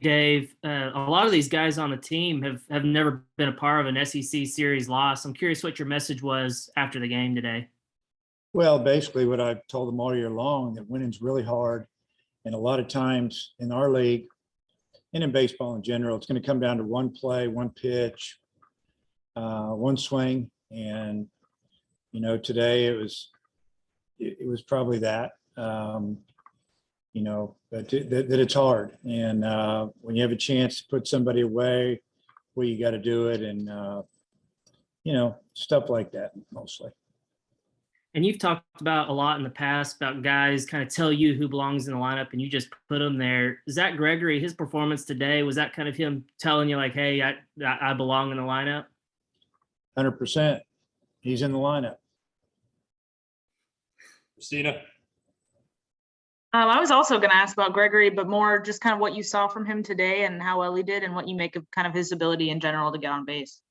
Dave, a lot of these guys on the team have never been a part of an SEC series loss. I'm curious what your message was after the game today. Well, basically what I've told them all year long, that winning's really hard. And a lot of times in our league and in baseball in general, it's going to come down to one play, one pitch, one swing. And, today it was probably that, that it's hard. And when you have a chance to put somebody away, well, you got to do it. And, stuff like that mostly. And you've talked about a lot in the past about guys kind of tell you who belongs in the lineup and you just put them there. Zach Gregory, his performance today, was that kind of him telling you like, hey, I belong in the lineup? 100%. He's in the lineup. Christina? I was also going to ask about Gregory, but more just kind of what you saw from him today and how well he did and what you make of kind of his ability in general to get on base.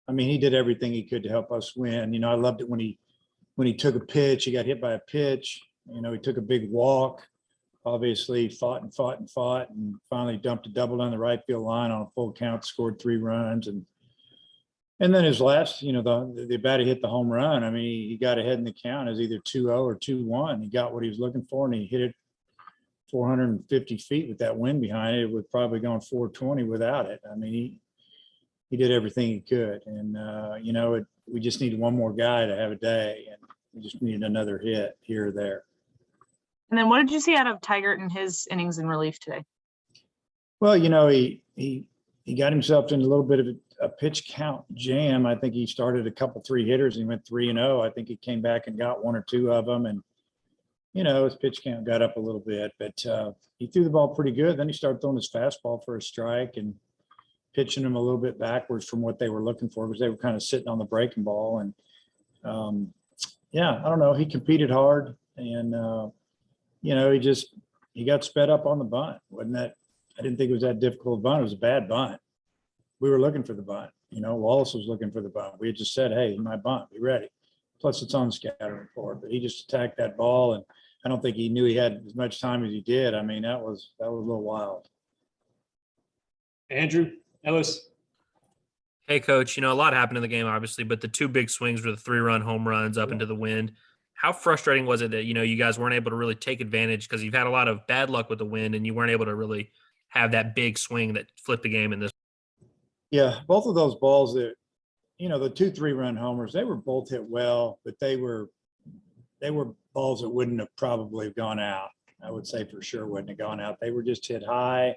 I mean, he did everything he could to help us win. I loved it when he took a pitch, he got hit by a pitch, he took a big walk, obviously fought and finally dumped a double down the right field line on a full count, scored 3 runs. And then his last, the bat he hit the home run. I mean, he got ahead in the count as either 2-0 or 2-1. He got what he was looking for and he hit it 450 feet with that wind behind it. It would probably gone 420 without it. I mean, he did everything he could. And, we just needed one more guy to have a day, and we just needed another hit here or there. And then what did you see out of Tigert in his innings in relief today? Well, he got himself in a little bit of a pitch count jam. I think he started a couple 3 hitters and he went 3-0. I think he came back and got 1 or 2 of them. And, his pitch count got up a little bit, but he threw the ball pretty good. Then he started throwing his fastball for a strike and pitching them a little bit backwards from what they were looking for because they were kind of sitting on the breaking ball. And I don't know. He competed hard and, he got sped up on the bunt. I didn't think it was that difficult a bunt. It was a bad bunt. We were looking for the bunt. Wallace was looking for the bunt. We had just said, hey, my bunt, be ready. Plus it's on the scouting report, but he just attacked that ball. And I don't think he knew he had as much time as he did. I mean, that was a little wild. Andrew Ellis? Hey, Coach, a lot happened in the game, obviously, but the 2 big swings were the 3-run home runs up into the wind. How frustrating was it that, you guys weren't able to really take advantage because you've had a lot of bad luck with the wind and you weren't able to really have that big swing that flipped the game in this? Yeah, both of those balls that, the 2 3-run homers, they were both hit well, but they were balls that wouldn't have probably gone out. I would say for sure wouldn't have gone out. They were just hit high.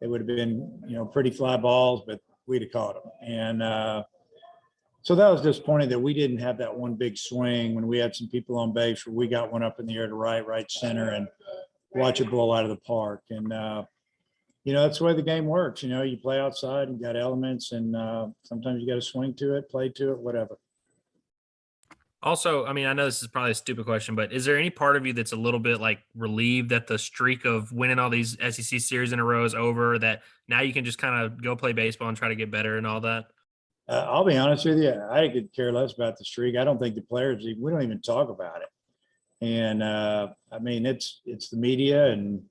They would have been, pretty fly balls, but we'd have caught them. And so that was disappointing that we didn't have that one big swing when we had some people on base where we got one up in the air to right center and watch it blow out of the park. And, that's the way the game works. You play outside and got elements and sometimes you got to swing to it, play to it, whatever. Also, I mean, I know this is probably a stupid question, but is there any part of you that's a little bit like relieved that the streak of winning all these SEC series in a row is over, that now you can just kind of go play baseball and try to get better and all that? I'll be honest with you. I could care less about the streak. I don't think the players, we don't even talk about it. And I mean, it's the media and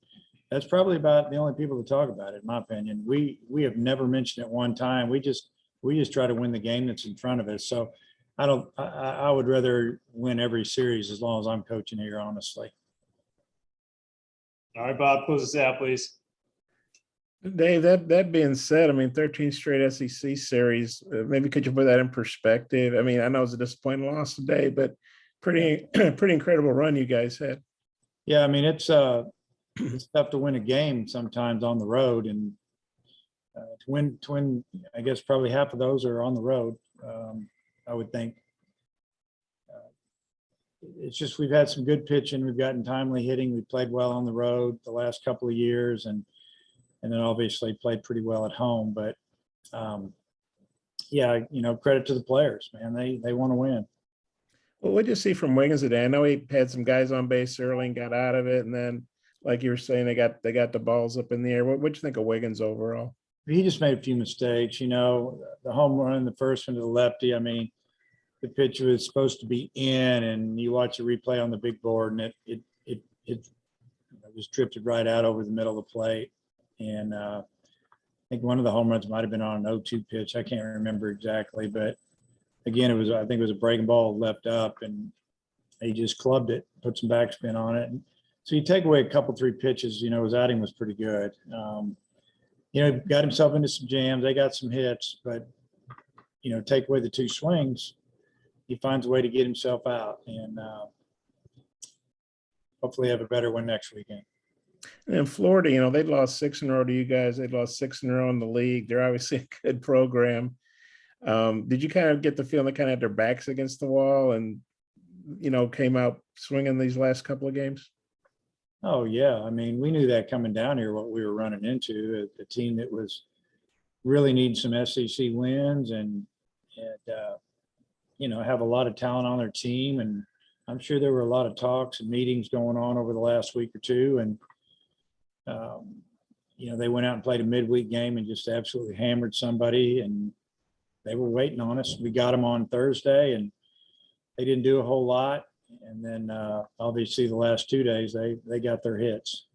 that's probably about the only people to talk about it, in my opinion. We have never mentioned it one time. We just try to win the game that's in front of us. So I would rather win every series as long as I'm coaching here, honestly. All right, Bob, close us out, please. Dave, that being said, I mean, 13 straight SEC series, maybe could you put that in perspective? I mean, I know it was a disappointing loss today, but pretty incredible run you guys had. Yeah, I mean, it's tough to win a game sometimes on the road, and to win, I guess probably half of those are on the road. I would think. It's just we've had some good pitching. We've gotten timely hitting. We played well on the road the last couple of years, and then obviously played pretty well at home. But credit to the players, man. They want to win. Well, what did you see from Wiggins today? I know he had some guys on base early and got out of it, and then, like you were saying, they got the balls up in the air. What'd you think of Wiggins overall? He just made a few mistakes. The home run, the first one to the lefty. I mean, the pitch was supposed to be in, and you watch the replay on the big board, and it was drifted right out over the middle of the plate. And I think one of the home runs might have been on an 0-2 pitch. I can't remember exactly, but again, I think it was a breaking ball left up, and he just clubbed it, put some backspin on it. And so you take away a couple, 3 pitches, his outing was pretty good. Got himself into some jams. They got some hits, but, take away the 2 swings, he finds a way to get himself out, and hopefully have a better one next weekend. And in Florida, they'd lost 6 in a row to you guys. They'd lost 6 in a row in the league. They're obviously a good program. Did you kind of get the feeling they kind of had their backs against the wall and, came out swinging these last couple of games? Oh, yeah. I mean, we knew that coming down here, what we were running into, a team that was really needing some SEC wins and have a lot of talent on their team. And I'm sure there were a lot of talks and meetings going on over the last week or two. And, they went out and played a midweek game and just absolutely hammered somebody. And they were waiting on us. We got them on Thursday, and they didn't do a whole lot. And then obviously the last 2 days, they got their hits.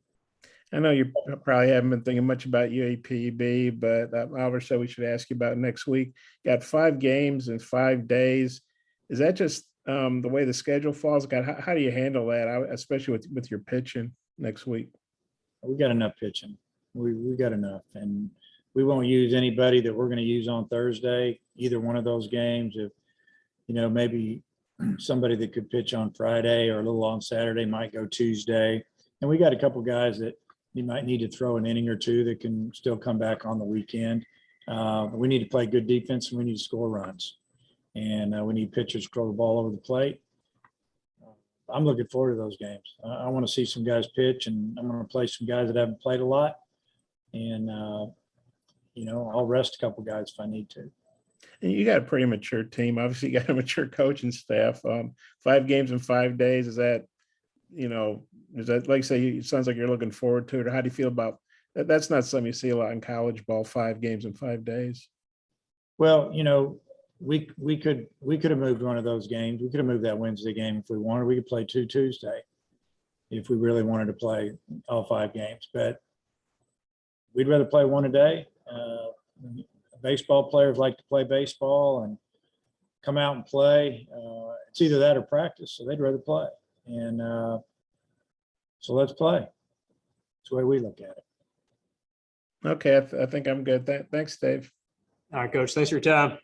I know you probably haven't been thinking much about UAPB, but Albert said we should ask you about next week. Got 5 games in 5 days. Is that just the way the schedule falls? How do you handle that, especially with your pitching next week? We got enough pitching. We got enough, and we won't use anybody that we're going to use on Thursday, either one of those games. If, maybe somebody that could pitch on Friday or a little on Saturday might go Tuesday. And we got a couple guys that you might need to throw an inning or 2 that can still come back on the weekend. We need to play good defense, and we need to score runs. And we need pitchers to throw the ball over the plate. I'm looking forward to those games. I want to see some guys pitch, and I'm going to play some guys that haven't played a lot. And, I'll rest a couple guys if I need to. And you got a pretty mature team. Obviously, you got a mature coaching staff. 5 games in 5 days. Is that like I say, it sounds like you're looking forward to it? Or how do you feel about that? That's not something you see a lot in college ball, 5 games in 5 days. Well, we could have moved one of those games. We could have moved that Wednesday game if we wanted. We could play 2 Tuesday if we really wanted to play all 5 games. But we'd rather play one a day. Baseball players like to play baseball and come out and play. It's either that or practice, so they'd rather play. And so let's play. That's the way we look at it. Okay, I think I'm good. Thanks, Dave. All right, Coach. Thanks for your time.